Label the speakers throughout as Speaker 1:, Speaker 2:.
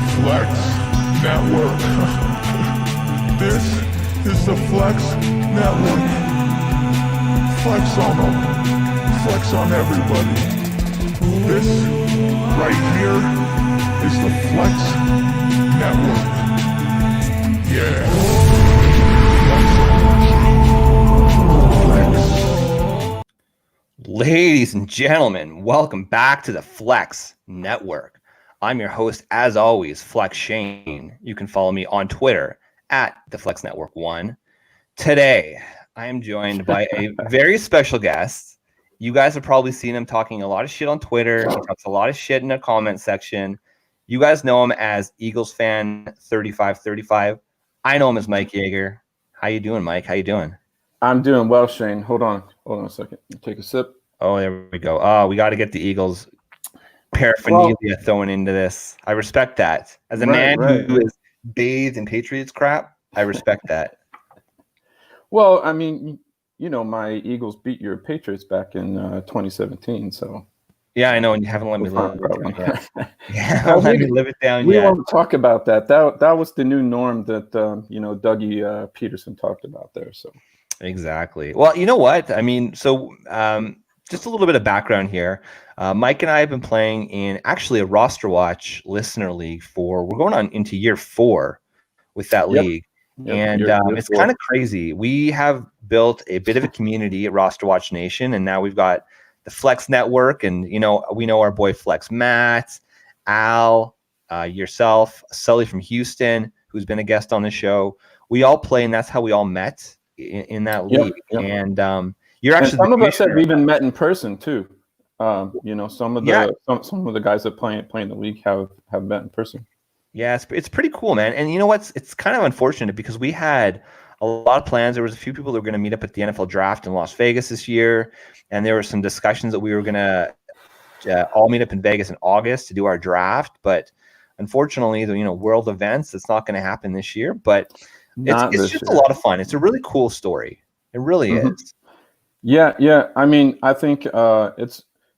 Speaker 1: Flex Network. This is the Flex Network. Flex on them. Flex on everybody. This right here is the Flex Network. Yeah. Flex.
Speaker 2: Ladies and gentlemen, welcome back to the Flex Network. I'm your host, as always, Flex Shane. You can follow me on Twitter at the Flex Network 1. Today, I am joined by a very special guest. You guys have probably seen him talking a lot of shit on Twitter. He talks a lot of shit in the comment section. You guys know him as Eagles fan 3535. I know him as Mike Yeager. How you doing, Mike? How you doing?
Speaker 3: I'm doing well, Shane. Hold on a second. Take a sip.
Speaker 2: Oh, there we go. Oh, we got to get the Eagles paraphernalia thrown into this. I respect that. As a man who is bathed in Patriots crap, I respect that.
Speaker 3: Well, I mean, you know, my Eagles beat your Patriots back in 2017, so.
Speaker 2: Yeah, I know, and you haven't let me live it down yet. Let me live it down
Speaker 3: we
Speaker 2: yet.
Speaker 3: won't talk about that. That was the new norm that, Dougie Peterson talked about there, so.
Speaker 2: Exactly. Well, you know what? I mean, so just a little bit of background here. Mike and I have been playing in actually a roster watch listener league we're going on into year 4 with that league.
Speaker 3: Yep.
Speaker 2: And it's kind of crazy. We have built a bit of a community at Roster Watch Nation, and now we've got the Flex Network, and we know our boy Flex Matt, Al, yourself, Sully from Houston, who's been a guest on the show. We all play, and that's how we all met in that league.
Speaker 3: Yep.
Speaker 2: And you're actually
Speaker 3: some of us have even met in person too. Some of the guys that play in the league have met in person.
Speaker 2: Yeah, it's pretty cool, man. And you know what's? It's kind of unfortunate because we had a lot of plans. There was a few people that were going to meet up at the NFL draft in Las Vegas this year, and there were some discussions that we were going to all meet up in Vegas in August to do our draft. But unfortunately, the world events, it's not going to happen this year. But it's just a lot of fun. It's a really cool story. It really is.
Speaker 3: Yeah. I mean, I think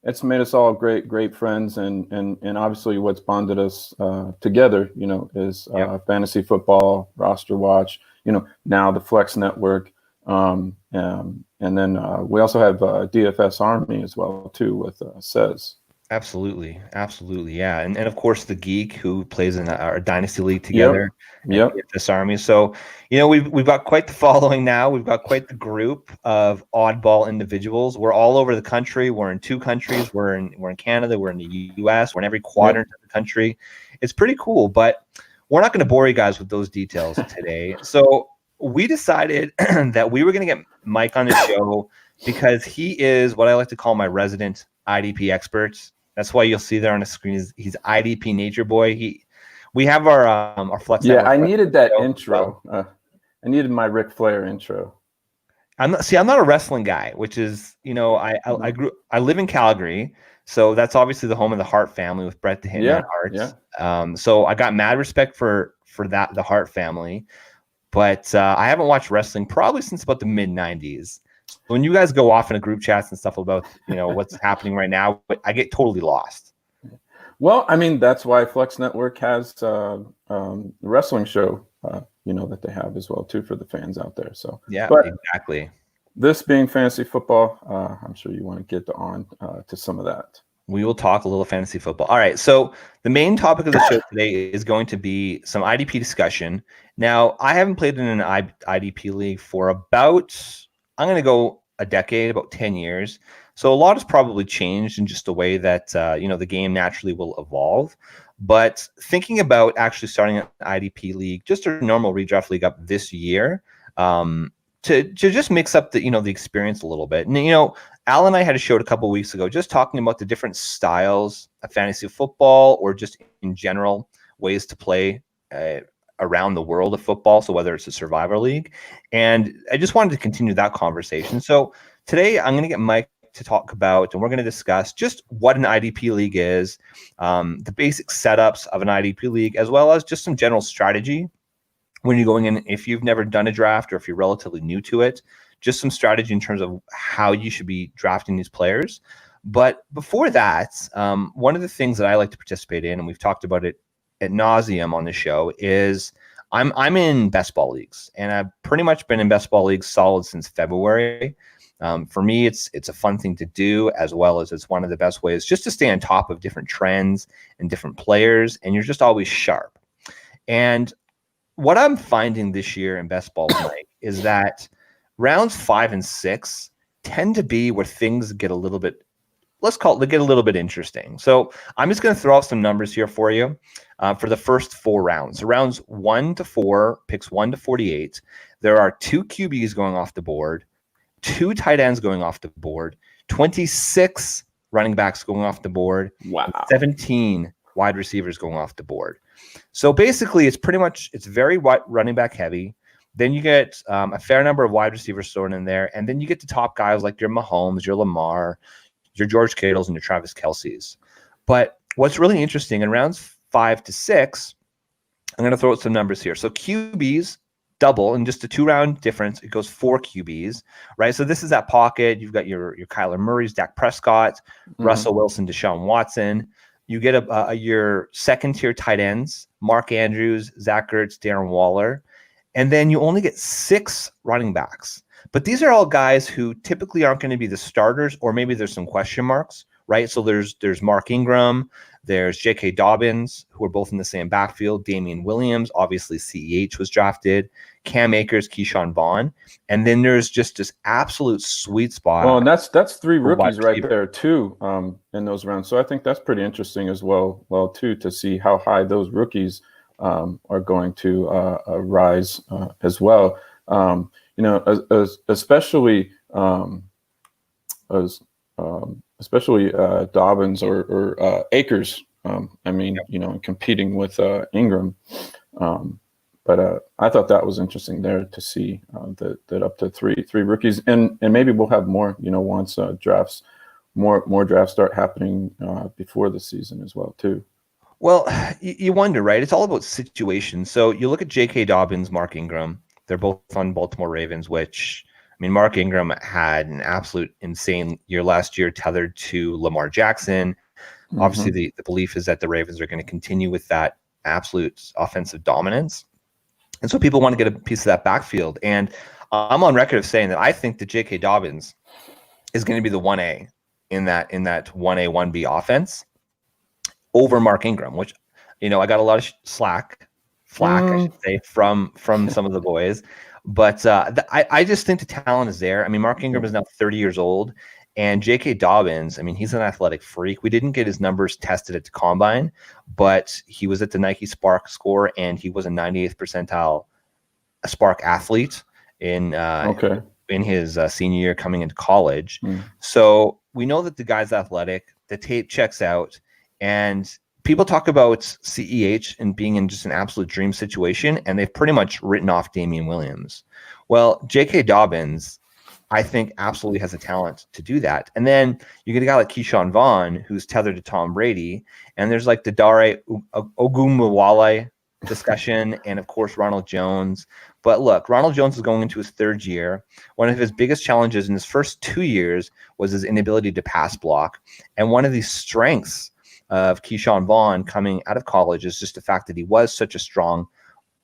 Speaker 3: it's made us all great friends, and obviously what's bonded us together, is fantasy football, roster watch, now the Flex Network, and then we also have DFS Army as well too with Cez.
Speaker 2: Absolutely, yeah, and of course the Geek who plays in our Dynasty League together.
Speaker 3: Yep.
Speaker 2: This Army. So we've got quite the following now. We've got quite the group of oddball individuals. We're all over the country. We're in 2 countries. We're in Canada. We're in the U.S. We're in every quadrant of the country. It's pretty cool, but we're not going to bore you guys with those details today. So we decided that we were going to get Mike on the show because he is what I like to call my resident IDP expert. That's why you'll see there on the screen he's IDP Nature Boy. We have our Flex.
Speaker 3: Yeah, I needed that intro. I needed my Ric Flair intro.
Speaker 2: I'm not a wrestling guy, which is I live in Calgary, so that's obviously the home of the Hart family with Bret the Hitman Hart.
Speaker 3: Yeah.
Speaker 2: So I got mad respect for the Hart family, but I haven't watched wrestling probably since about the mid '90s. When you guys go off in a group chats and stuff about what's happening right now, I get totally lost.
Speaker 3: Well, I mean, that's why Flex Network has the wrestling show, that they have as well too for the fans out there. So
Speaker 2: yeah, exactly.
Speaker 3: This being fantasy football, I'm sure you want to get on to some of that.
Speaker 2: We will talk a little fantasy football. All right. So the main topic of the show today is going to be some IDP discussion. Now, I haven't played in an IDP league for I'm going to go a decade, about 10 years. So a lot has probably changed in just the way that, the game naturally will evolve. But thinking about actually starting an IDP league, just a normal redraft league up this year, to just mix up the experience a little bit. And, Al and I had a show a couple of weeks ago just talking about the different styles of fantasy football or just in general ways to play around the world of football. So whether it's a survivor league, and I just wanted to continue that conversation. So today I'm going to get Mike to talk about, and we're going to discuss just what an IDP league is, the basic setups of an IDP league, as well as just some general strategy when you're going in, if you've never done a draft or if you're relatively new to it, just some strategy in terms of how you should be drafting these players. But before that, one of the things that I like to participate in, and we've talked about it ad nauseum on the show is I'm in best ball leagues, and I've pretty much been in best ball leagues solid since February. For me, it's a fun thing to do, as well as it's one of the best ways just to stay on top of different trends and different players, and you're just always sharp. And what I'm finding this year in best ball, Mike, is that rounds 5 and 6 tend to be where things get a little bit, let's call it, they get a little bit interesting. So I'm just going to throw out some numbers here for you for the first 4 rounds. So rounds 1 to 4, picks 1 to 48. There are 2 QBs going off the board, 2 tight ends going off the board, 26 running backs going off the board,
Speaker 3: Wow.
Speaker 2: 17 wide receivers going off the board. So basically, it's very running back heavy. Then you get a fair number of wide receivers thrown in there, and then you get the top guys like your Mahomes, your Lamar, your George Kittles, and your Travis Kelce's. But what's really interesting in rounds 5 to 6, I'm going to throw out some numbers here. So QBs double in just a 2-round difference. It goes 4 QBs, right? So this is that pocket. You've got your Kyler Murray's, Dak Prescott, Russell Wilson, Deshaun Watson. You get your second tier tight ends, Mark Andrews, Zach Ertz, Darren Waller. And then you only get 6 running backs. But these are all guys who typically aren't going to be the starters, or maybe there's some question marks, right? So there's Mark Ingram, there's J.K. Dobbins, who are both in the same backfield, Damian Williams, obviously CEH was drafted, Cam Akers, Keyshawn Vaughn, and then there's just this absolute sweet spot.
Speaker 3: Well, and that's 3 rookies right there too in those rounds. So I think that's pretty interesting as well too, to see how high those rookies are going to rise as well. Especially Dobbins or Akers. Competing with Ingram. But I thought that was interesting there to see that up to three rookies, and maybe we'll have more. Once drafts, more drafts start happening before the season as well too.
Speaker 2: Well, you wonder, right? It's all about situations. So you look at J.K. Dobbins, Mark Ingram. They're both on Baltimore Ravens, which, I mean, Mark Ingram had an absolute insane year last year, tethered to Lamar Jackson. Mm-hmm. Obviously, the belief is that the Ravens are going to continue with that absolute offensive dominance. And so people want to get a piece of that backfield. And I'm on record of saying that I think that J.K. Dobbins is going to be the 1A in that 1A, 1B offense over Mark Ingram, which, I got a lot of flack, I should say, from some of the boys. But I just think the talent is there. I mean, Mark Ingram is now 30 years old, and J.K. Dobbins, I mean, he's an athletic freak. We didn't get his numbers tested at the combine, but he was at the Nike Spark score, and he was a 98th percentile Spark athlete in his senior year coming into college. So we know that the guy's athletic. The tape checks out, and people talk about CEH and being in just an absolute dream situation, and they've pretty much written off Damian Williams. Well, J.K. Dobbins, I think, absolutely has the talent to do that. And then you get a guy like Keyshawn Vaughn, who's tethered to Tom Brady, and there's like the Dare Ogunbowale discussion, and of course Ronald Jones. But look, Ronald Jones is going into his 3rd year. One of his biggest challenges in his first 2 years was his inability to pass block, and one of the strengths of Keyshawn Vaughn coming out of college is just the fact that he was such a strong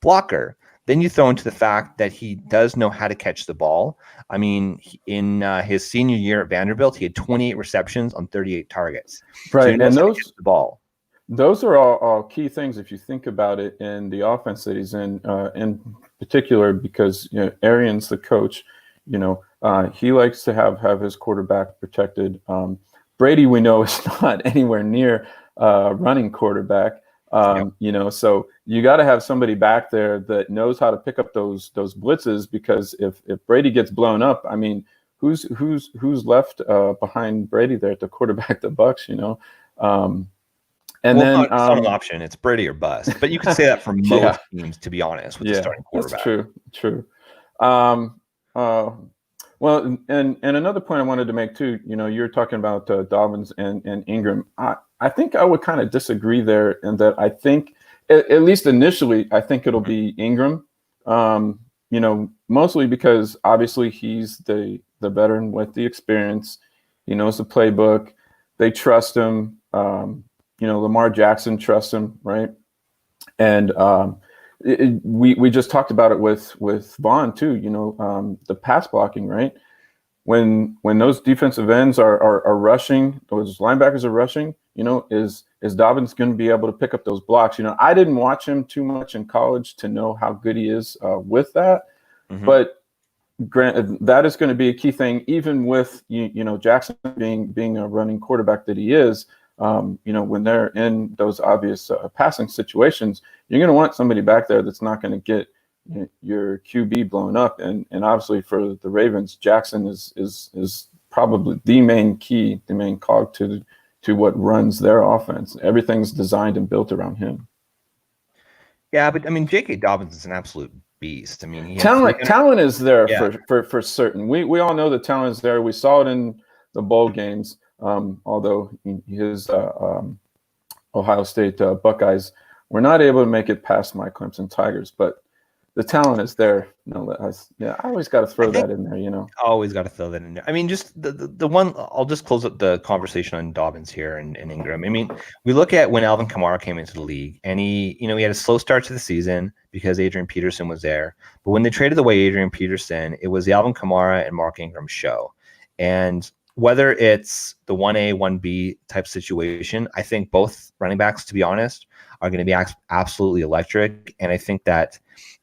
Speaker 2: blocker. Then you throw into the fact that he does know how to catch the ball. I mean, in his senior year at Vanderbilt, he had 28 receptions on 38 targets.
Speaker 3: Right,
Speaker 2: so
Speaker 3: and
Speaker 2: the ball.
Speaker 3: Those are all key things if you think about it in the offense that he's in particular, because Arians, the coach, he likes to have his quarterback protected. Brady, we know, is not anywhere near running quarterback. So you got to have somebody back there that knows how to pick up those blitzes, because if Brady gets blown up, I mean, who's left behind Brady there to quarterback the Bucs?
Speaker 2: It's not an option. It's Brady or bust. But you can say that for most teams, to be honest, with the starting quarterback.
Speaker 3: That's true. Well, and another point I wanted to make too, you're talking about Dobbins and Ingram. I think I would kind of disagree there, in that I think, at least initially, I think it'll be Ingram. Mostly because obviously he's the veteran with the experience. He knows the playbook. They trust him. Lamar Jackson trusts him, right? And we just talked about it with Vaughn too. You know, the pass blocking, right? When those defensive ends are rushing, those linebackers are rushing. You know, is Dobbins going to be able to pick up those blocks? You know, I didn't watch him too much in college to know how good he is with that, but granted, that is going to be a key thing, even with you know Jackson being a running quarterback that he is. You know, when they're in those obvious passing situations, you're going to want somebody back there that's not going to get your QB blown up. And obviously for the Ravens, Jackson is probably the main key, the main cog to what runs their offense. Everything's designed and built around him.
Speaker 2: Yeah, but I mean, J.K. Dobbins is an absolute beast. I mean, he
Speaker 3: talent is there for certain. We all know the talent is there. We saw it in the bowl games. Although his Ohio State Buckeyes were not able to make it past my Clemson Tigers, but the talent is there. I always got to throw that in there, you know.
Speaker 2: Always got to throw that in there. I mean, just the one. I'll just close up the conversation on Dobbins here and Ingram. I mean, we look at when Alvin Kamara came into the league, and he had a slow start to the season because Adrian Peterson was there. But when they traded away Adrian Peterson, it was the Alvin Kamara and Mark Ingram show, and whether it's the 1A, 1B type situation, I think both running backs, to be honest, are going to be absolutely electric. And I think that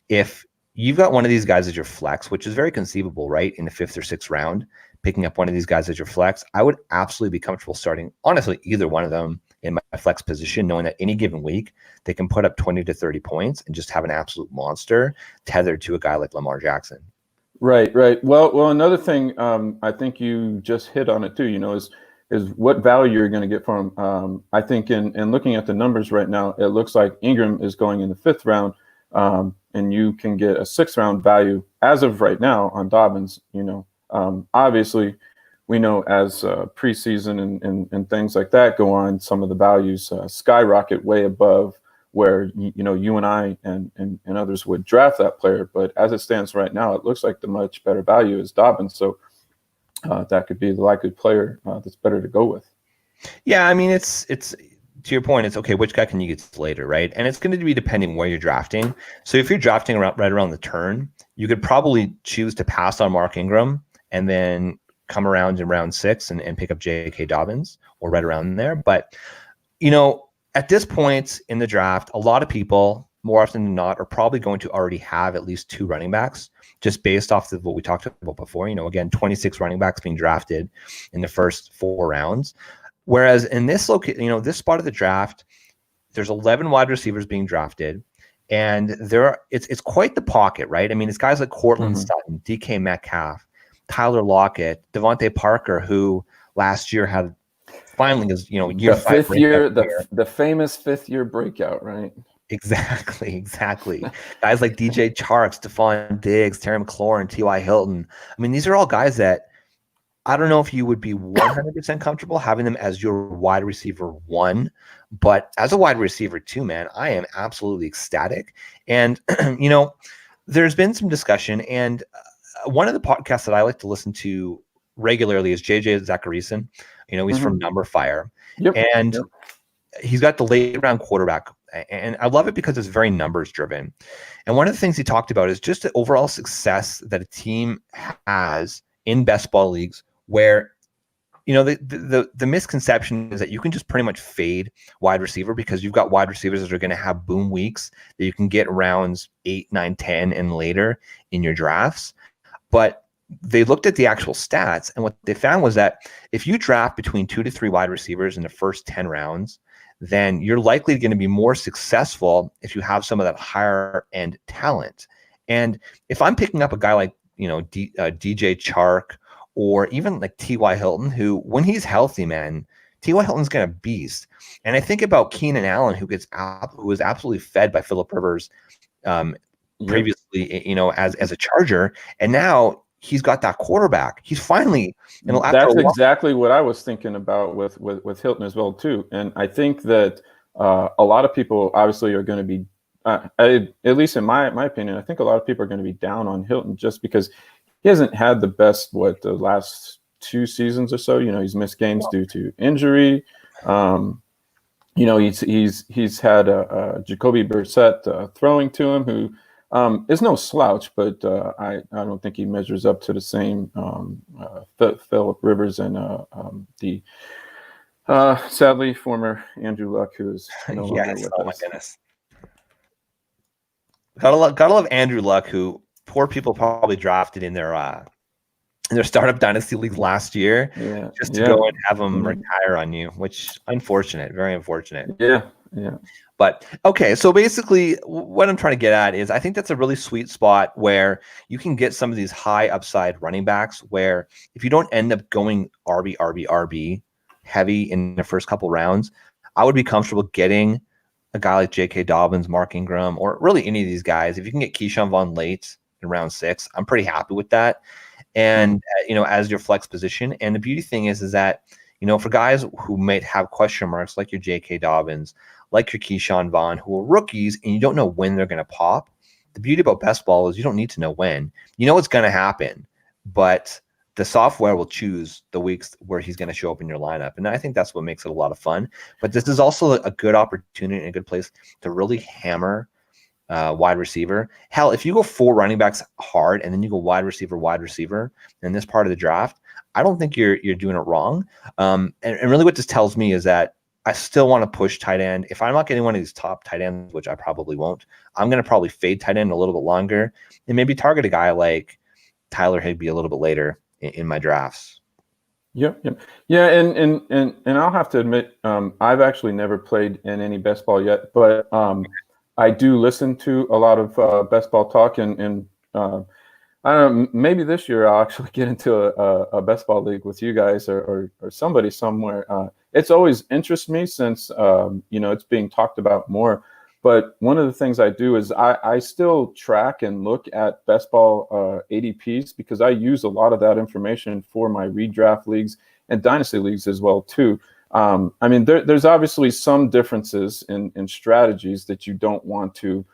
Speaker 2: if you've got one of these guys as your flex, which is very conceivable, right, in the 5th or 6th round, picking up one of these guys as your flex, I would absolutely be comfortable starting, honestly, either one of them in my flex position, knowing that any given week they can put up 20 to 30 points and just have an absolute monster tethered to a guy like Lamar Jackson.
Speaker 3: Right. Well, another thing, I think you just hit on it too, you know, is what value you're going to get from him. I think in looking at the numbers right now, it looks like Ingram is going in the 5th round, and you can get a 6th round value as of right now on Dobbins. You know, obviously we know as preseason and things like that go on, some of the values skyrocket way above where you know you and I and others would draft that player. But as it stands right now, it looks like the much better value is Dobbins. So that could be the likely player that's better to go with.
Speaker 2: Yeah, I mean, it's to your point. It's okay. Which guy can you get later, right? And it's going to be depending where you're drafting. So if you're drafting right around the turn, you could probably choose to pass on Mark Ingram and then come around in round 6 and pick up J.K. Dobbins or right around there. But you know, at this point in the draft, a lot of people, more often than not, are probably going to already have at least 2 running backs, just based off of what we talked about before. You know, again, 26 running backs being drafted in the first 4 rounds. Whereas in this this spot of the draft, there's 11 wide receivers being drafted, and it's quite the pocket, right? I mean, it's guys like Cortland Sutton, DK Metcalf, Tyler Lockett, Devontae Parker, who last year had finally is, you know, year
Speaker 3: the
Speaker 2: 5
Speaker 3: 5th year, the famous 5th year breakout, right?
Speaker 2: Exactly. Guys like DJ Chark, Stephon Diggs, Terry McLaurin, T.Y. Hilton. I mean, these are all guys that I don't know if you would be 100% comfortable having them as your wide receiver 1, but as a wide receiver 2, man, I am absolutely ecstatic. And, you know, there's been some discussion, and one of the podcasts that I like to listen to regularly is JJ Zachariason. You know, he's from Number Fire, and he's got the late round quarterback, and I love it because it's very numbers driven. And one of the things he talked about is just the overall success that a team has in best ball leagues, where, you know, the misconception is that you can just pretty much fade wide receiver because you've got wide receivers that are going to have boom weeks that you can get rounds 8, 9, 10 and later in your drafts. But they looked at the actual stats, and what they found was that if you draft between 2 to 3 wide receivers in the first 10 rounds, then you're likely going to be more successful if you have some of that higher end talent. And if I'm picking up a guy like, you know, DJ Chark or even like T.Y. Hilton, who when he's healthy, man, T.Y. Hilton's going to beast. And I think about Keenan Allen, who was absolutely fed by Phillip Rivers previously, you know, as a Charger, and now he's got that quarterback. He's finally, you know,
Speaker 3: that's exactly what I was thinking about with Hilton as well too. And I think that a lot of people obviously are going to be, at least in my opinion, I think a lot of people are going to be down on Hilton just because he hasn't had the best the last 2 seasons or so. You know, he's missed games due to injury. he's had Jacoby Brissett throwing to him, who is no slouch, but I don't think he measures up to the same Phillip Rivers and the sadly former Andrew Luck, who is no longer
Speaker 2: Yes.
Speaker 3: with
Speaker 2: Oh
Speaker 3: us.
Speaker 2: my goodness. Gotta love Andrew Luck, who poor people probably drafted in their startup dynasty league last year, just to go and have him retire on you, which unfortunate, very unfortunate.
Speaker 3: Yeah.
Speaker 2: But okay, so basically what I'm trying to get at is I think that's a really sweet spot where you can get some of these high upside running backs where if you don't end up going RB heavy in the first couple rounds, I would be comfortable getting a guy like J.K. Dobbins, Mark Ingram, or really any of these guys. If you can get Keyshawn Vaughn late in round 6, I'm pretty happy with that. And as your flex position. And the beauty thing is that for guys who might have question marks, like your J.K. Dobbins, like your Keyshawn Vaughn, who are rookies, and you don't know when they're going to pop. The beauty about best ball is you don't need to know when. You know what's going to happen, but the software will choose the weeks where he's going to show up in your lineup. And I think that's what makes it a lot of fun. But this is also a good opportunity and a good place to really hammer wide receiver. Hell, if you go 4 running backs hard and then you go wide receiver in this part of the draft, I don't think you're doing it wrong. And really what this tells me is that I still want to push tight end. If I'm not getting one of these top tight ends, which I probably won't, I'm going to probably fade tight end a little bit longer and maybe target a guy like Tyler Higbee a little bit later in my drafts.
Speaker 3: Yeah. And I'll have to admit, I've actually never played in any best ball yet, but I do listen to a lot of best ball talk, and I don't know, maybe this year I'll actually get into a best ball league with you guys or somebody somewhere. It's always interests me since it's being talked about more. But one of the things I do is I still track and look at best ball ADPs, because I use a lot of that information for my redraft leagues and dynasty leagues as well too. There's obviously some differences in strategies that you don't want to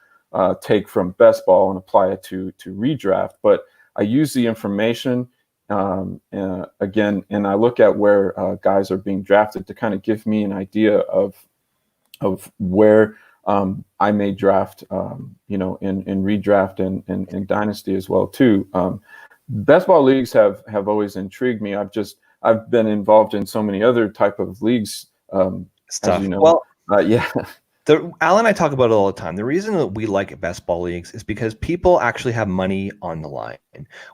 Speaker 3: take from best ball and apply it to redraft, but I use the information again, and I look at where guys are being drafted to kind of give me an idea of where I may draft, in redraft and dynasty as well too. Best ball leagues have always intrigued me. I've been involved in so many other type of leagues,
Speaker 2: Stuff.
Speaker 3: as you know.
Speaker 2: Well,
Speaker 3: yeah.
Speaker 2: Al and I talk about it all the time. The reason that we like best ball leagues is because people actually have money on the line.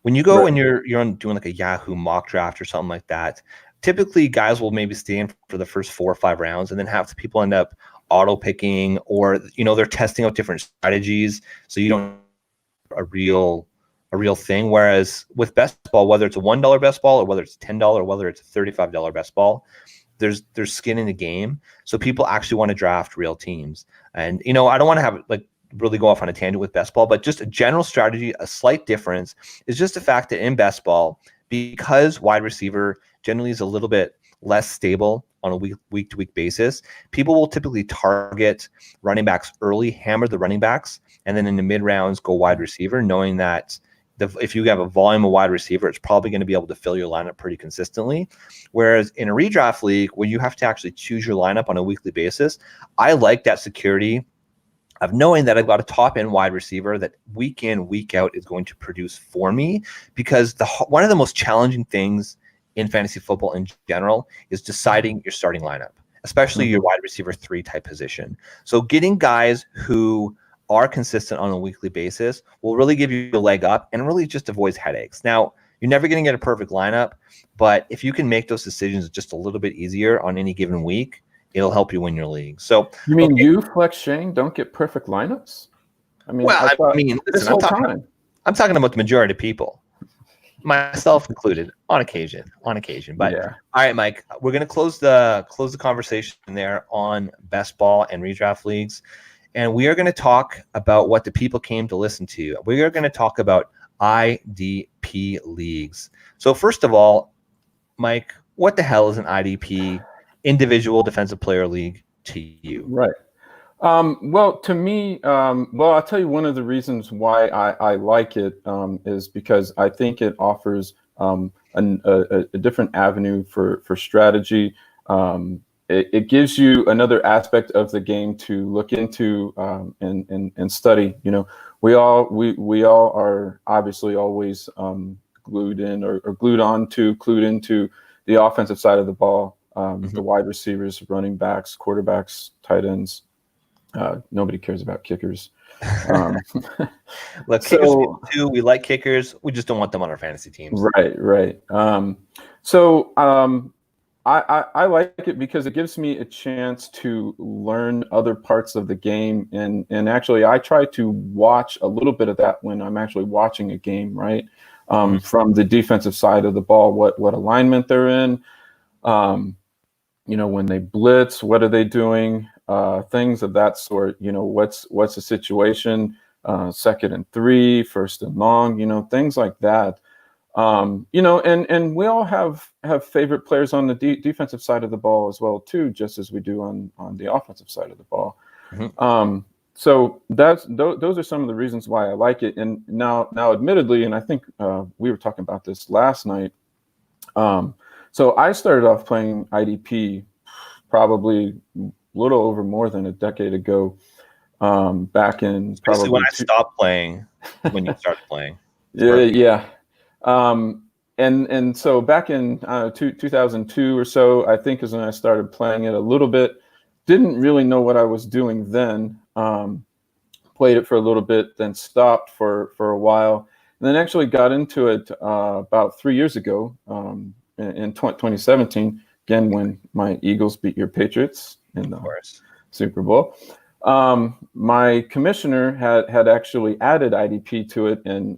Speaker 2: When you go and you're doing like a Yahoo mock draft or something like that, typically guys will maybe stay in for the first 4 or 5 rounds, and then half the people end up auto picking, or they're testing out different strategies, so you don't a real thing. Whereas with best ball, whether it's a $1 best ball or whether it's $10 or whether it's a $35 best ball, there's skin in the game, so people actually want to draft real teams. And I don't want to have really go off on a tangent with best ball, but just a general strategy, a slight difference is just the fact that in best ball, because wide receiver generally is a little bit less stable on a week to week basis, people will typically target running backs early, hammer the running backs, and then in the mid rounds go wide receiver, knowing that if you have a volume of wide receiver, it's probably going to be able to fill your lineup pretty consistently. Whereas in a redraft league where you have to actually choose your lineup on a weekly basis, I like that security of knowing that I've got a top end wide receiver that week in, week out is going to produce for me, because one of the most challenging things in fantasy football in general is deciding your starting lineup, especially your wide receiver 3 type position. So getting guys who are consistent on a weekly basis will really give you a leg up and really just avoids headaches. Now, you're never going to get a perfect lineup, but if you can make those decisions just a little bit easier on any given week, it'll help you win your league. So
Speaker 3: you mean you, Flex Shane, don't get perfect lineups?
Speaker 2: Listen, I'm talking about the majority of people, myself included, on occasion. But
Speaker 3: yeah.
Speaker 2: All right, Mike, we're going to close the conversation there on best ball and redraft leagues. And we are going to talk about what the people came to listen to. We are going to talk about IDP leagues. So first of all, Mike, what the hell is an IDP, individual defensive player league, to you?
Speaker 3: Right. Well, to me, I'll tell you one of the reasons why I like it is because I think it offers a different avenue for strategy. it gives you another aspect of the game to look into and study. You know, we all are obviously always glued into the offensive side of the ball, the wide receivers, running backs, quarterbacks, tight ends. Nobody cares about kickers.
Speaker 2: Look, kickers too. We like kickers. We just don't want them on our fantasy teams.
Speaker 3: Right. I like it because it gives me a chance to learn other parts of the game, and actually I try to watch a little bit of that when I'm actually watching a game, right? From the defensive side of the ball, what alignment they're in, you know, when they blitz, what are they doing? Things of that sort. You know, what's the situation? 2nd and 3, 1st and long. You know, things like that. You know, and we all have favorite players on the defensive side of the ball as well too, just as we do on the offensive side of the ball. So those are some of the reasons why I like it. And now admittedly, and I think we were talking about this last night. So I started off playing IDP probably a little over more than a decade ago. Back in
Speaker 2: Especially when I stopped playing, when you started playing.
Speaker 3: Yeah. And so back in 2002 or so, I think is when I started playing it a little bit. Didn't really know what I was doing then. Played it for a little bit, then stopped for a while, and then actually got into it about 3 years ago in 2017. Again, when my Eagles beat your Patriots in the Super Bowl. My commissioner had actually added IDP to it, and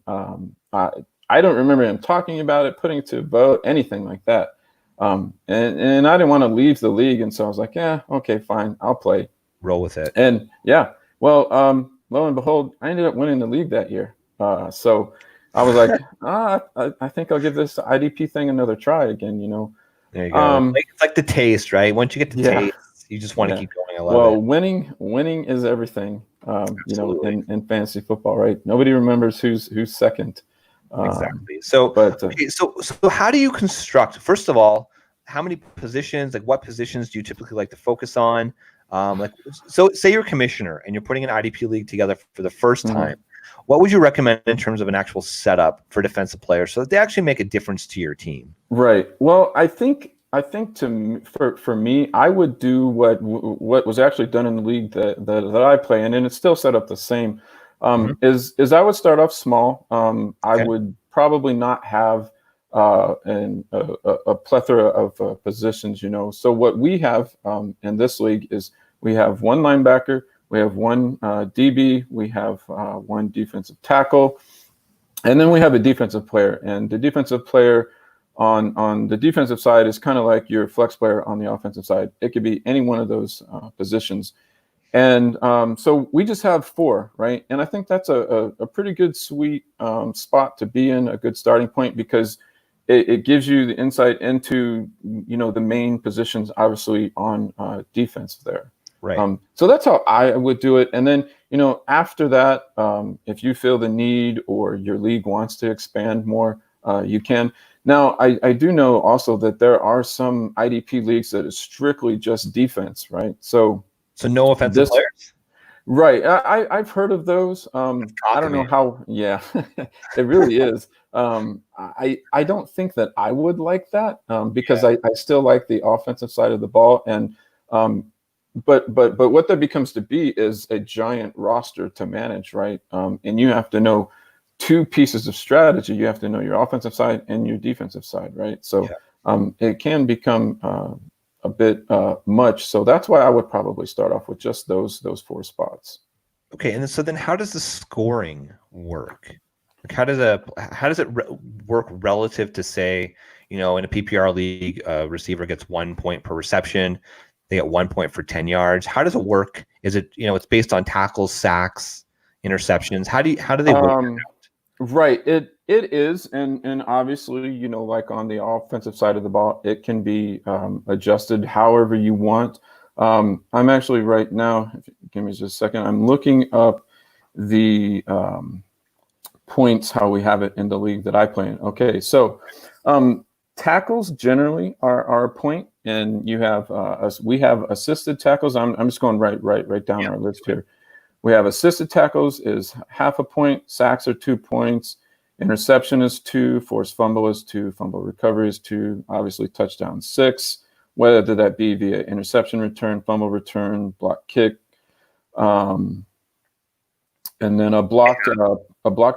Speaker 3: I don't remember him talking about it, putting it to vote, anything like that. And I didn't want to leave the league, and so I was like, yeah, okay, fine, I'll play.
Speaker 2: Roll with it.
Speaker 3: And yeah, well, lo and behold, I ended up winning the league that year. So I was like, I think I'll give this IDP thing another try again, you know.
Speaker 2: There you go. It's like the taste, right? Once you get the taste, you just want to keep going. I love it.
Speaker 3: Winning is everything, you know, in fantasy football, right? Nobody remembers who's second.
Speaker 2: Exactly. So, so how do you construct? First of all, how many positions? Like, what positions do you typically like to focus on? So say you're a commissioner and you're putting an IDP league together for the first time. What would you recommend in terms of an actual setup for defensive players so that they actually make a difference to your team? Right.
Speaker 3: Well, I think for me, I would do what was actually done in the league that I play in, and it's still set up the same. Is I would start off small. I would probably not have a plethora of positions, you know. So what we have in this league is we have one linebacker, we have one DB, we have one defensive tackle, and then we have a defensive player. And the defensive player on the defensive side is kind of like your flex player on the offensive side. It could be any one of those positions. And so we just have 4, right? And I think that's a pretty good, sweet spot to be in, a good starting point, because it gives you the insight into, you know, the main positions, obviously, on defense there.
Speaker 2: Right.
Speaker 3: So that's how I would do it. And then, you know, after that, if you feel the need or your league wants to expand more, you can. Now, I do know also that there are some IDP leagues that is strictly just defense, right? So
Speaker 2: no offensive players?
Speaker 3: Right. I've heard of those. I don't know how. Yeah, it really is. I don't think that I would like that because I still like the offensive side of the ball. And but what that becomes to be is a giant roster to manage, right? And you have to know 2 pieces of strategy. You have to know your offensive side and your defensive side, right? So it can become a bit much. So that's why I would probably start off with just those 4 spots.
Speaker 2: Okay, and so then how does the scoring work? Like how does it work relative to, say, you know, in a PPR league, a receiver gets 1 point per reception, they get 1 point for 10 yards. How does it work? Is it, you know, it's based on tackles, sacks, interceptions? How do they work?
Speaker 3: Right. It is, and obviously, you know, like on the offensive side of the ball, it can be adjusted however you want. I'm actually right now, if you give me just a second, I'm looking up the points, how we have it in the league that I play in. Okay, so tackles generally are a point. and you have we have assisted tackles. I'm just going right down our list here. We have assisted tackles is 0.5 point, sacks are 2 points, interception is 2, forced fumble is 2, fumble recovery is 2, obviously touchdown 6, whether that be via interception return, fumble return, block kick, and then a blocked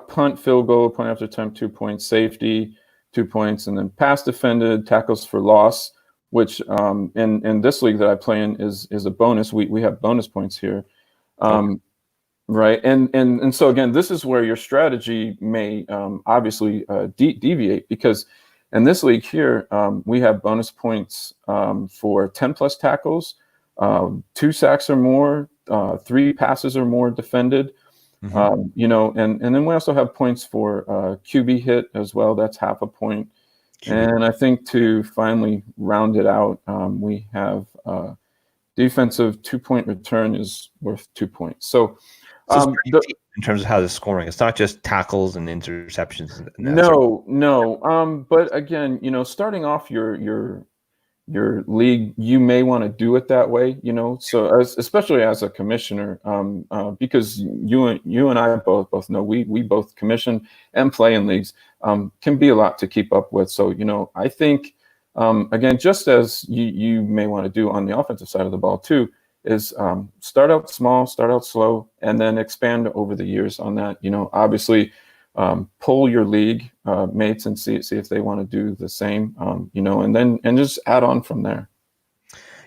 Speaker 3: punt, field goal, point after attempt, 2 points, safety, 2 points, and then pass defended, tackles for loss, which in this league that I play in is a bonus. We have bonus points here. Right. And so, again, this is where your strategy may obviously deviate, because in this league here, we have bonus points for 10 plus tackles, 2 sacks or more, 3 passes or more defended, and then we also have points for QB hit as well. That's 0.5 point. And I think to finally round it out, we have defensive 2 point return is worth 2 points. So,
Speaker 2: in terms of how the scoring, it's not just tackles and interceptions.
Speaker 3: No. But again, starting off your league, you may want to do it that way. So especially as a commissioner, because you and I both know we both commission and play in leagues, can be a lot to keep up with. So I think again, just as you may want to do on the offensive side of the ball too, is start out small, start out slow, and then expand over the years on that. Obviously, pull your league mates and see if they want to do the same. And just add on from there.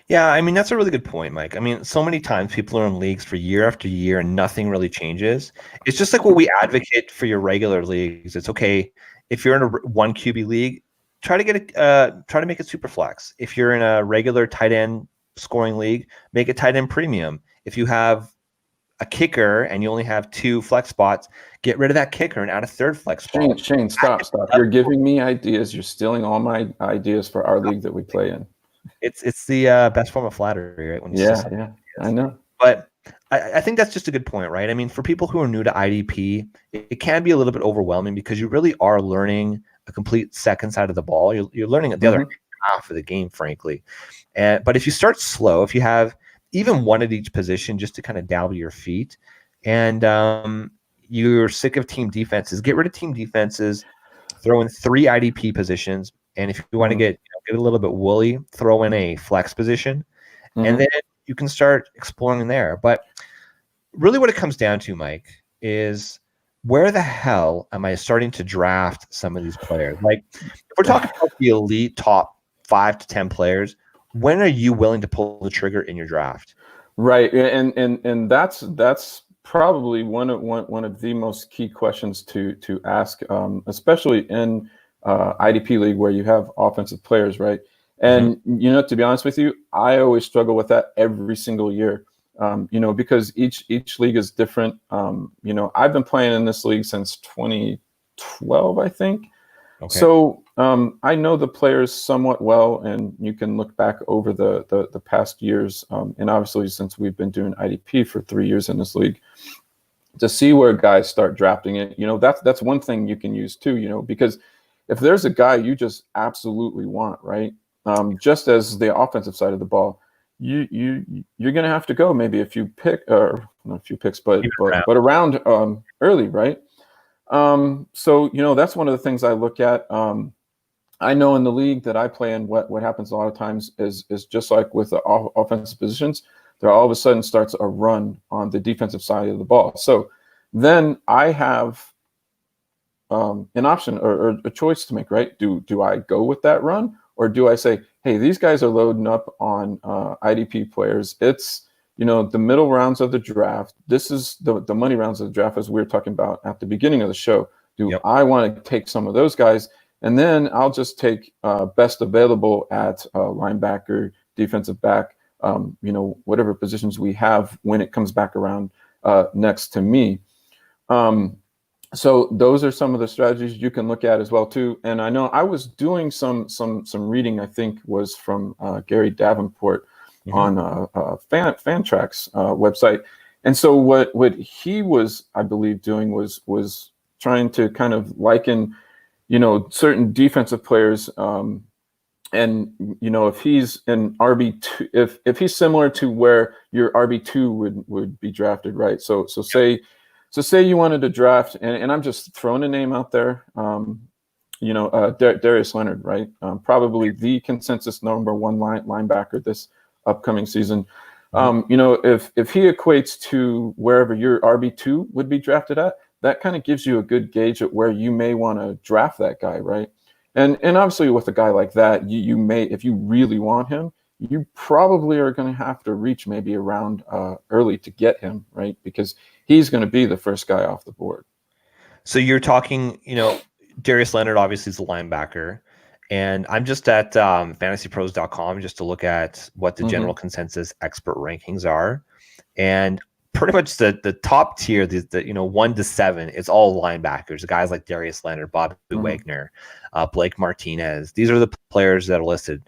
Speaker 2: Yeah, I mean, that's a really good point, Mike. I mean, so many times people are in leagues for year after year and nothing really changes. It's just like what we advocate for your regular leagues. It's okay if you're in a 1 QB league, try to make it super flex. If you're in a regular tight end scoring league, make it tight end premium. If you have a kicker and you only have 2 flex spots, get rid of that kicker and add a 3rd flex spot.
Speaker 3: Shane, stop. You're giving me ideas. You're stealing all my ideas for our league that we play in.
Speaker 2: It's the best form of flattery, right? When you
Speaker 3: yeah, I know.
Speaker 2: But I think that's just a good point, right? I mean, for people who are new to IDP, it can be a little bit overwhelming because you really are learning a complete second side of the ball. You're learning the other half of the game, frankly. But if you start slow, if you have even one at each position just to kind of dabble your feet, and you're sick of team defenses, get rid of team defenses, throw in 3 IDP positions, and if you want to get a little bit woolly, throw in a flex position, and then you can start exploring there. But really what it comes down to, Mike, is where the hell am I starting to draft some of these players? Like, if we're talking about the elite top 5 to 10 players, when are you willing to pull the trigger in your draft?
Speaker 3: Right, and that's probably one of the most key questions to ask, especially in IDP league where you have offensive players, right? And to be honest with you, I always struggle with that every single year, because each league is different. I've been playing in this league since 2012, I think. Okay. So I know the players somewhat well, and you can look back over the past years, and obviously since we've been doing IDP for 3 years in this league, to see where guys start drafting it. That's one thing you can use too. Because if there's a guy you just absolutely want, right, just as the offensive side of the ball, you're gonna have to go maybe a few picks, but around early, right? So that's one of the things I look at. I know in the league that I play in, what happens a lot of times is just like with the offensive positions, there all of a sudden starts a run on the defensive side of the ball. So then I have an option or a choice to make, right? Do I go with that run, or do I say, hey, these guys are loading up on IDP players? It's the middle rounds of the draft. This is the money rounds of the draft, as we were talking about at the beginning of the show. I want to take some of those guys, and then I'll just take best available at linebacker, defensive back, whatever positions we have when it comes back around next to me. So those are some of the strategies you can look at as well too. And I know I was doing some reading, I think was from Gary Davenport on Fantrax website. And so what he was, I believe, doing was trying to kind of liken, certain defensive players and and if he's an RB2, if he's similar to where your RB2 would be drafted, right? So say you wanted to draft, and I'm just throwing a name out there, Darius Leonard, right? Probably the consensus number one linebacker this upcoming season. If he equates to wherever your RB2 would be drafted at, that kind of gives you a good gauge at where you may want to draft that guy, right? And obviously with a guy like that, you may, if you really want him, you probably are going to have to reach maybe around early to get him, right? Because he's going to be the first guy off the board.
Speaker 2: So you're talking, Darius Leonard obviously is a linebacker, and I'm just at fantasypros.com just to look at what the general consensus expert rankings are, and pretty much the top tier, the 1 to 7, it's all linebackers, guys like Darius Leonard, Bobby Wagner, Blake Martinez. These are the players that are listed.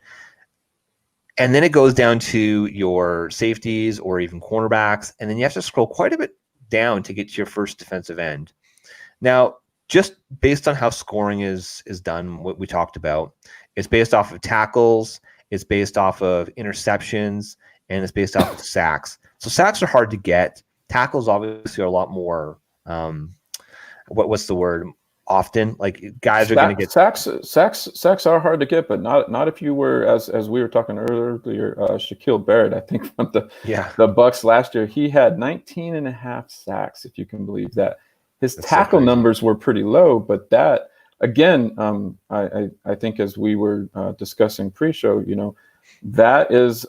Speaker 2: And then it goes down to your safeties or even cornerbacks, and then you have to scroll quite a bit down to get to your first defensive end. Now, just based on how scoring is done, what we talked about, it's based off of tackles, it's based off of interceptions, and it's based off of sacks. So sacks are hard to get. Tackles obviously are a lot more, what's the word? Often, like guys are going to get
Speaker 3: sacks are hard to get, but not if you were, as we were talking earlier, Shaquille Barrett, I think from the Bucks last year, he had 19 and a half sacks, if you can believe that. His tackle numbers were pretty low, but that again, I think as we were discussing pre-show, that is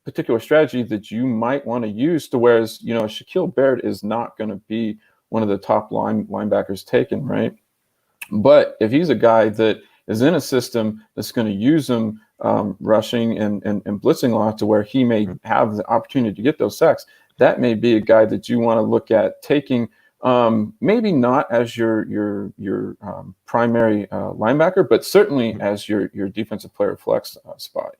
Speaker 3: particular strategy that you might want to use to, whereas Shaquille Barrett is not going to be one of the top linebackers taken, right? But if he's a guy that is in a system that's going to use him rushing and blitzing a lot to where he may have the opportunity to get those sacks, that may be a guy that you want to look at taking, maybe not as your primary linebacker, but certainly as your defensive player flex spot,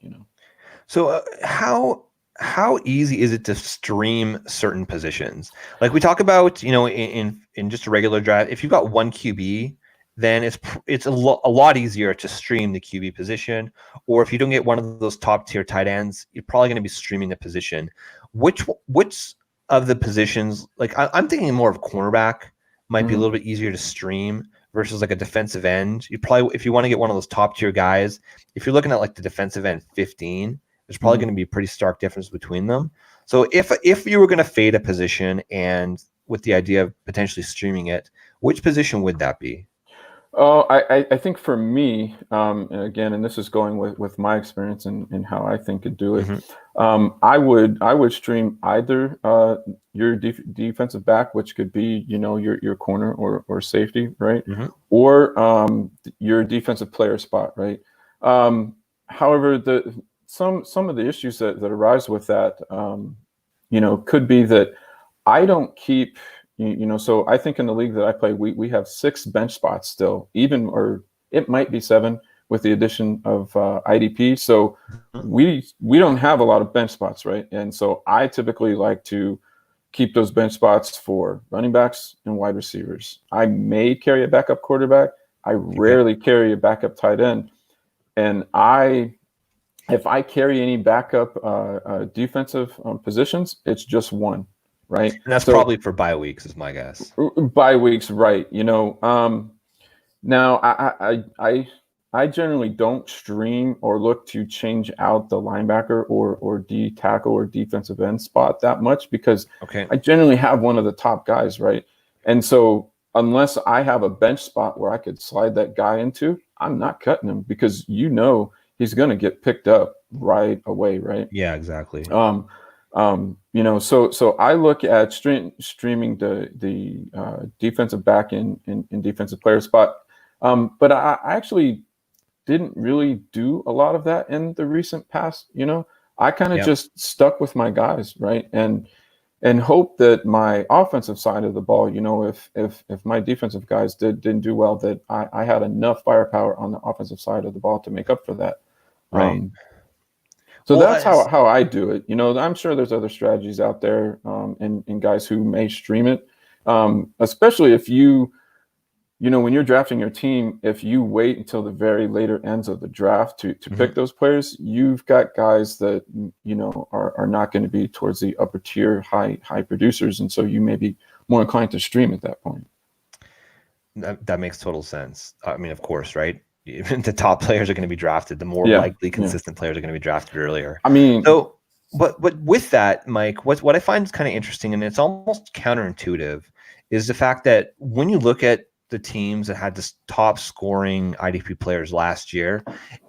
Speaker 2: So how easy is it to stream certain positions? Like we talk about, in just a regular draft, if you've got one QB, then it's a lot easier to stream the QB position. Or if you don't get one of those top tier tight ends, you're probably going to be streaming the position. Which of the positions, like I'm thinking more of cornerback might be a little bit easier to stream versus like a defensive end. You probably, if you want to get one of those top tier guys, if you're looking at like the defensive end 15, there's probably going to be a pretty stark difference between them. So if you were going to fade a position and with the idea of potentially streaming it, which position would that be?
Speaker 3: Oh, I think for me, again, and this is going with my experience and how I think to do it, I would stream either your defensive back, which could be your corner or safety, right, or your defensive player spot, right. However, some of the issues that arise with that, could be that I don't keep. So I think in the league that I play, we have 6 bench spots still, or it might be 7 with the addition of IDP. So we don't have a lot of bench spots, right? And so I typically like to keep those bench spots for running backs and wide receivers. I may carry a backup quarterback. I rarely carry a backup tight end. And if I carry any backup defensive positions, it's just one. Right.
Speaker 2: And that's probably for bye weeks is my guess.
Speaker 3: Bye weeks. Right. Now I generally don't stream or look to change out the linebacker or D tackle or defensive end spot that much because I generally have one of the top guys. Right. And so unless I have a bench spot where I could slide that guy into, I'm not cutting him because he's going to get picked up right away. Right.
Speaker 2: Yeah, exactly.
Speaker 3: So I look at streaming the defensive back in defensive player spot. But I actually didn't really do a lot of that in the recent past. I kind of just stuck with my guys, right? And hope that my offensive side of the ball, if my defensive guys didn't do well, that I had enough firepower on the offensive side of the ball to make up for that.
Speaker 2: Right.
Speaker 3: So that's how I do it. I'm sure there's other strategies out there and guys who may stream it, especially if you when you're drafting your team, if you wait until the very later ends of the draft to pick those players, you've got guys that, are not going to be towards the upper tier, high producers. And so you may be more inclined to stream at that point.
Speaker 2: That makes total sense. I mean, of course, right? The top players are going to be drafted. The more likely consistent players are going to be drafted earlier.
Speaker 3: I mean,
Speaker 2: so, but with that, Mike, what I find is kind of interesting, and it's almost counterintuitive, is the fact that when you look at the teams that had this top scoring IDP players last year,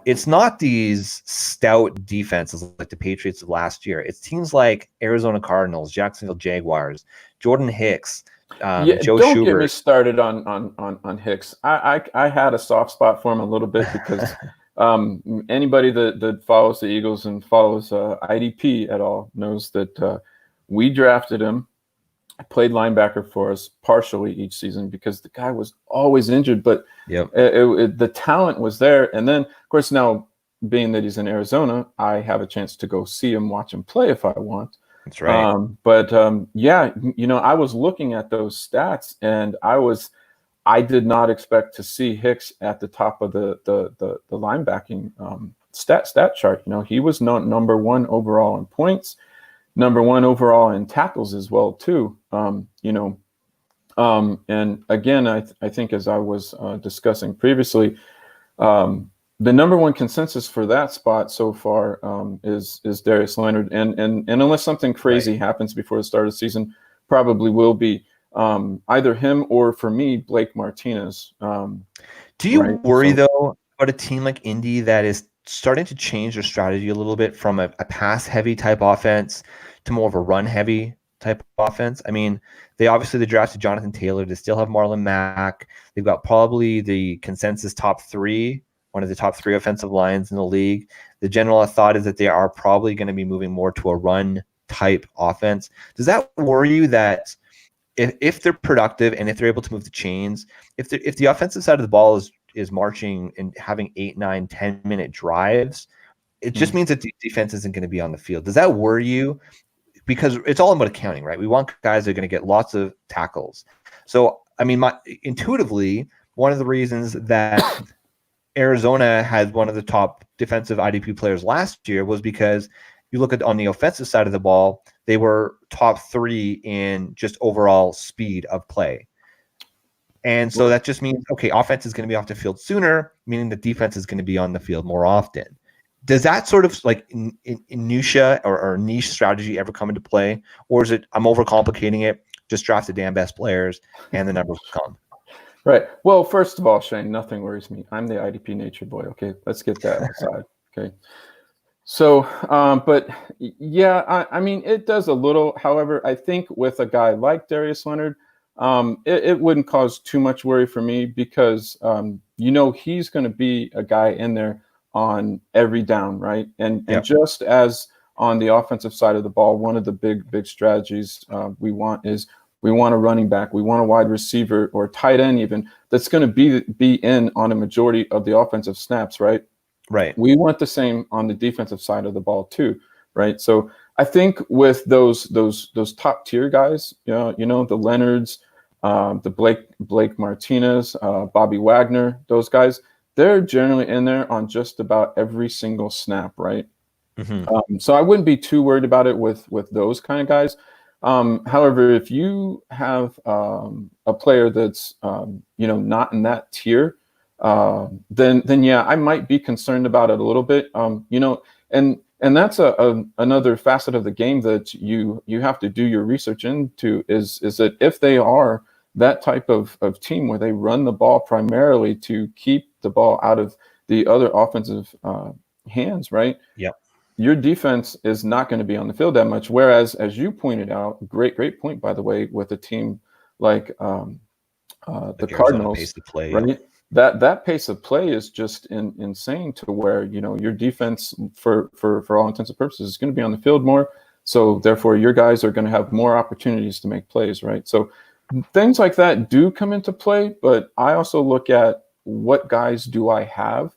Speaker 2: it's not these stout defenses like the Patriots of last year. It's teams like Arizona Cardinals, Jacksonville Jaguars, Jordan Hicks, Joe
Speaker 3: don't
Speaker 2: Schubert.
Speaker 3: Get me started on Hicks. I had a soft spot for him a little bit because anybody that follows the Eagles and follows IDP at all knows that we drafted him. I played linebacker for us partially each season because the guy was always injured, but the talent was there. And then, of course, now being that he's in Arizona, I have a chance to go see him, watch him play if I want.
Speaker 2: That's right.
Speaker 3: I was looking at those stats, and I did not expect to see Hicks at the top of the linebacking stat chart. He was number one overall in points, number one overall in tackles as well too. And again, I think as I was discussing previously, the number one consensus for that spot so far is Darius Leonard, and unless something crazy happens before the start of the season, probably will be either him or, for me, Blake Martinez.
Speaker 2: Do you worry though about a team like Indy that is starting to change their strategy a little bit from a pass-heavy type offense to more of a run-heavy type offense? I mean, they drafted Jonathan Taylor. They still have Marlon Mack. They've got probably the consensus top three, one of the top three offensive lines in the league. The general thought is that they are probably going to be moving more to a run-type offense. Does that worry you that if they're productive and if they're able to move the chains, if the offensive side of the ball is marching and having 8, 9, 10-minute drives, it just means that the defense isn't going to be on the field? Does that worry you? Because it's all about accounting, right? We want guys that are going to get lots of tackles. So, I mean, intuitively, one of the reasons that Arizona had one of the top defensive IDP players last year was because you look at on the offensive side of the ball, they were top 3 in just overall speed of play. And so that just means, okay, offense is going to be off the field sooner, meaning the defense is going to be on the field more often. Does that sort of like minutia or niche strategy ever come into play? Or is it, I'm overcomplicating it, just draft the damn best players and the numbers will come?
Speaker 3: Right. Well, first of all, Shane, nothing worries me. I'm the IDP nature boy. Okay, let's get that aside. Okay. So, but yeah, I mean, it does a little. However, I think with a guy like Darius Leonard, it wouldn't cause too much worry for me because, he's going to be a guy in there on every down, right? And just as on the offensive side of the ball, one of the big strategies we want a running back, we want a wide receiver or tight end even that's going to be in on a majority of the offensive snaps, right?
Speaker 2: Right.
Speaker 3: We want the same on the defensive side of the ball too, right? So I think with those top tier guys, the Leonards, the Blake Martinez, Bobby Wagner, those guys, they're generally in there on just about every single snap, right? Mm-hmm. So I wouldn't be too worried about it with those kind of guys. However, if you have a player that's not in that tier, then yeah, I might be concerned about it a little bit. And that's another facet of the game that you have to do your research into is that if they are that type of team where they run the ball primarily to keep the ball out of the other offensive hands, right?
Speaker 2: Yeah.
Speaker 3: Your defense is not going to be on the field that much. Whereas, as you pointed out, great point, by the way, with a team like the Cardinals,
Speaker 2: pace of play,
Speaker 3: right? That pace of play is just insane to where, your defense for all intents and purposes is going to be on the field more. So therefore your guys are going to have more opportunities to make plays, right? So things like that do come into play, but I also look at what guys do I have,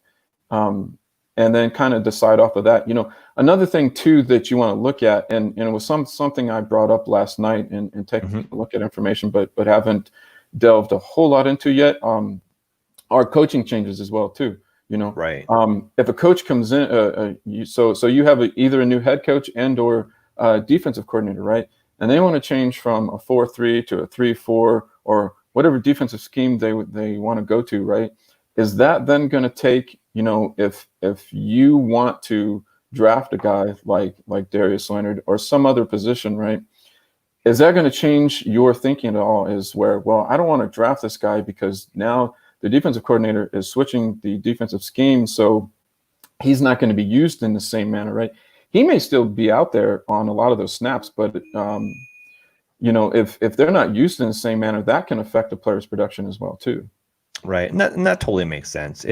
Speaker 3: and then kind of decide off of that. Another thing too that you want to look at, and it was something I brought up last night and taking a look at information, but haven't delved a whole lot into yet, are coaching changes as well too.
Speaker 2: Right.
Speaker 3: If a coach comes in, so you have either a new head coach and or defensive coordinator, right? And they want to change from a 4-3 to a 3-4 or whatever defensive scheme they want to go to, right? Is that then going to take, if you want to draft a guy like Darius Leonard or some other position, right? Is that going to change your thinking at all? Is where, well, I don't want to draft this guy because now the defensive coordinator is switching the defensive scheme, so he's not going to be used in the same manner, right? He may still be out there on a lot of those snaps, but if they're not used in the same manner, that can affect the player's production as well too.
Speaker 2: Right, and that totally makes sense.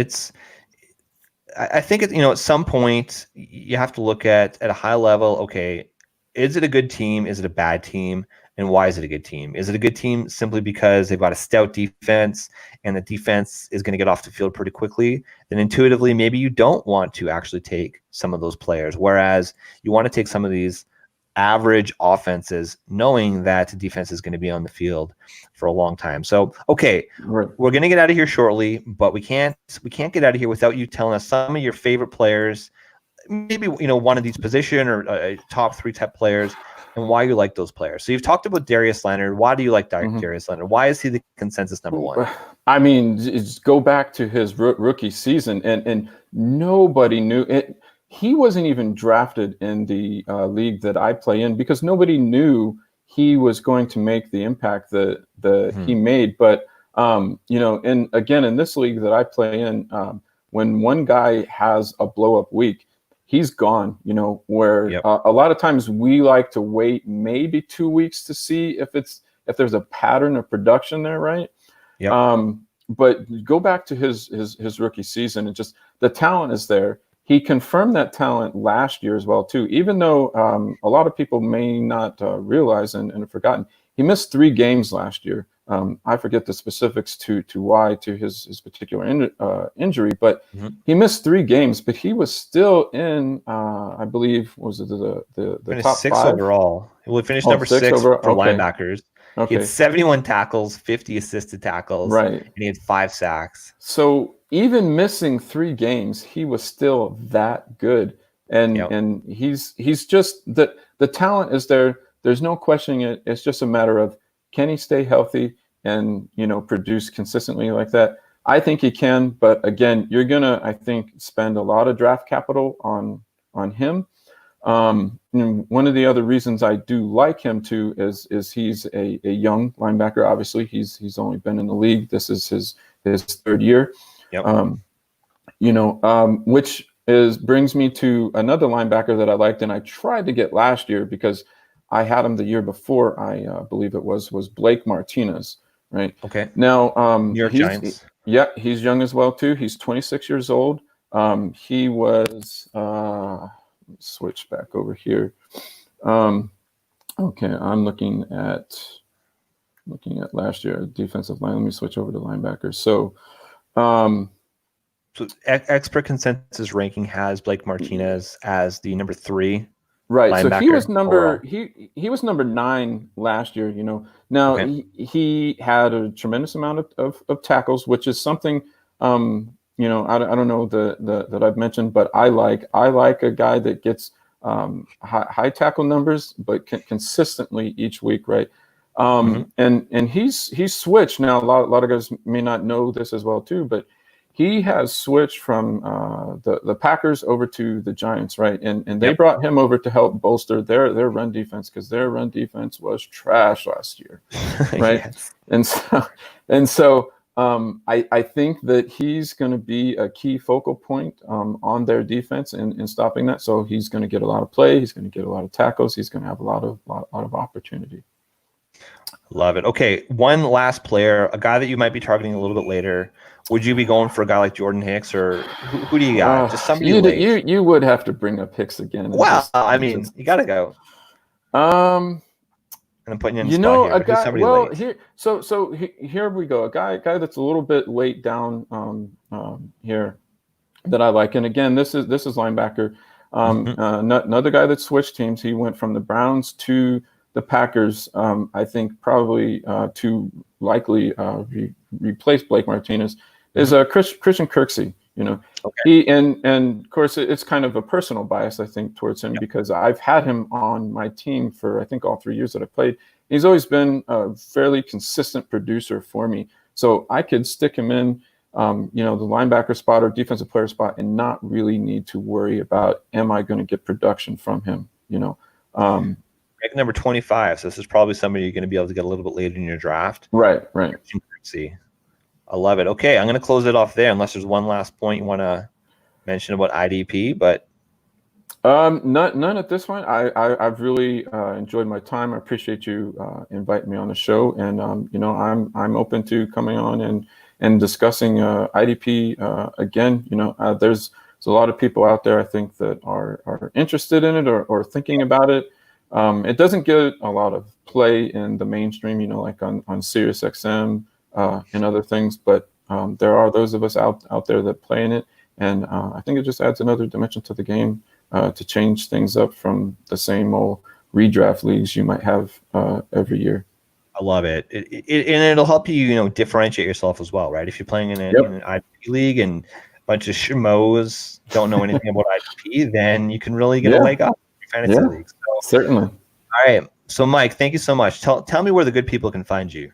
Speaker 2: I think at some point you have to look at a high level. Okay, is it a good team? Is it a bad team? And why is it a good team? Is it a good team simply because they've got a stout defense and the defense is going to get off the field pretty quickly? Then intuitively, maybe you don't want to actually take some of those players, whereas you want to take some of these average offenses knowing that the defense is going to be on the field for a long time. So, okay,
Speaker 3: Right.
Speaker 2: We're going to get out of here shortly, but we can't get out of here without you telling us some of your favorite players, maybe one of these position or top 3 type players, and why you like those players. So you've talked about Darius Leonard. Why do you like Darius Leonard? Why is he the consensus number 1?
Speaker 3: I mean, just go back to his rookie season, and nobody knew it. He wasn't even drafted in the league that I play in because nobody knew he was going to make the impact that he made. But in this league that I play in, when one guy has a blow up week, he's gone. Where a lot of times we like to wait maybe 2 weeks to see if there's a pattern of production there, right?
Speaker 2: Yep.
Speaker 3: But go back to his rookie season, and just the talent is there. He confirmed that talent last year as well too. Even though a lot of people may not realize and have forgotten, he missed 3 games last year. I forget the specifics to why to his particular injury, but he missed 3 games. But he was still in, I believe, was it the top
Speaker 2: 6
Speaker 3: 5
Speaker 2: overall? Well, he finished number 6
Speaker 3: overall?
Speaker 2: for
Speaker 3: Okay.
Speaker 2: linebackers.
Speaker 3: Okay.
Speaker 2: He had 71 tackles, 50 assisted tackles,
Speaker 3: right?
Speaker 2: And he had 5 sacks.
Speaker 3: So even missing 3 games, he was still that good. And he's just the talent is there. There's no questioning it. It's just a matter of, can he stay healthy and produce consistently like that? I think he can, but again, you're gonna, I think, spend a lot of draft capital on him. One of the other reasons I do like him too is he's a young linebacker. Obviously, he's only been in the league. This is his 3rd year.
Speaker 2: Yep.
Speaker 3: Which brings me to another linebacker that I liked, and I tried to get last year because I had him the year before. I believe it was Blake Martinez, right?
Speaker 2: Okay.
Speaker 3: Now,
Speaker 2: New York Giants.
Speaker 3: He's young as well too. He's 26 years old. He was. Switch back over here. Okay, I'm looking at last year defensive line. Let me switch over to linebackers. So
Speaker 2: expert consensus ranking has Blake Martinez as the number 3.
Speaker 3: Right. So he was
Speaker 2: overall.
Speaker 3: he was number 9 last year. Now
Speaker 2: Okay.
Speaker 3: he had a tremendous amount of tackles, which is something I don't know that I've mentioned, but I like a guy that gets high tackle numbers, but consistently each week, right? And he's switched now. A lot of guys may not know this as well too, but he has switched from the Packers over to the Giants, right? And they brought him over to help bolster their run defense because their run defense was trash last year, right?
Speaker 2: Yes.
Speaker 3: And so I think that he's going to be a key focal point on their defense in stopping that. So he's going to get a lot of play. He's going to get a lot of tackles. He's going to have a lot of opportunity.
Speaker 2: Love it. Okay, one last player, a guy that you might be targeting a little bit later. Would you be going for a guy like Jordan Hicks, or who do you got? Just somebody
Speaker 3: you would have to bring up Hicks again.
Speaker 2: Well, I mean, you got to go. And I'm putting you in the spot here.
Speaker 3: A guy.
Speaker 2: Well,
Speaker 3: here we go. A guy that's a little bit late down here that I like. And again, this is linebacker. Another guy that switched teams. He went from the Browns to the Packers, I think probably to likely replace Blake Martinez is Christian Kirksey. You know, he and of course it's kind of a personal bias, I think, towards him because I've had him on my team for I think all 3 years that I played. He's always been a fairly consistent producer for me, so I could stick him in, you know, the linebacker spot or defensive player spot, and not really need to worry about am I going to get production from him. You know,
Speaker 2: pick number 25. So this is probably somebody you're going to be able to get a little bit later in your draft.
Speaker 3: Right.
Speaker 2: See. I love it. Okay, I'm going to close it off there unless there's one last point you want to mention about IDP, but
Speaker 3: none at this point. I've really enjoyed my time. I appreciate you inviting me on the show, and you know, I'm open to coming on and discussing IDP again. You know, there's a lot of people out there I think that are interested in it or thinking about it. It doesn't get a lot of play in the mainstream, you know, like on Sirius XM. And other things, but there are those of us out there that play in it, and I think it just adds another dimension to the game to change things up from the same old redraft leagues you might have every year.
Speaker 2: I love it. And it'll help you, you know, differentiate yourself as well, right? If you're playing in an IDP league and a bunch of schmoes don't know anything about IDP, then you can really get a leg up in your fantasy league. So,
Speaker 3: certainly.
Speaker 2: All right. So, Mike, thank you so much. Tell me where the good people can find you.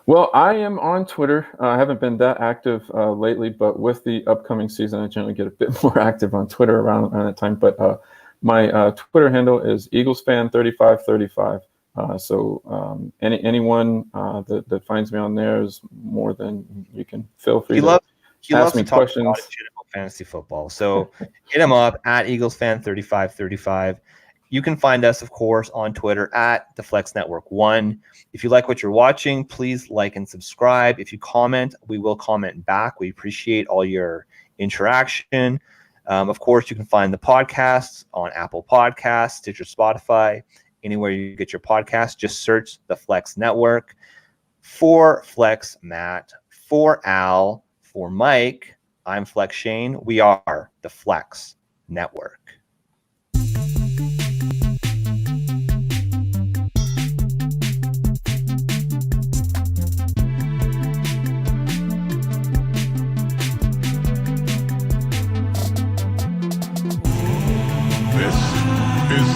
Speaker 3: Well, I am on Twitter. I haven't been that active lately, but with the upcoming season, I generally get a bit more active on Twitter around that time. But my Twitter handle is EaglesFan3535. So anyone that finds me on there is more than you can feel free to ask me questions.
Speaker 2: About fantasy football. So hit him up at EaglesFan3535. You can find us, of course, on Twitter at the Flex Network 1. If you like what you're watching, please like and subscribe. If you comment, we will comment back. We appreciate all your interaction. Of course, you can find the podcasts on Apple Podcasts, Stitcher, Spotify, anywhere you get your podcast. Just search the Flex Network. For Flex Matt, for Al, for Mike, I'm Flex Shane. We are the Flex Network.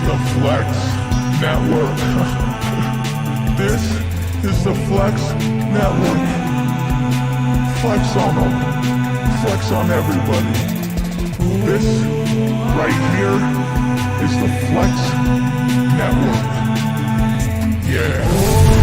Speaker 1: The Flex Network. This is the Flex Network. Flex on them. Flex on everybody. This right here is the Flex Network. Yeah.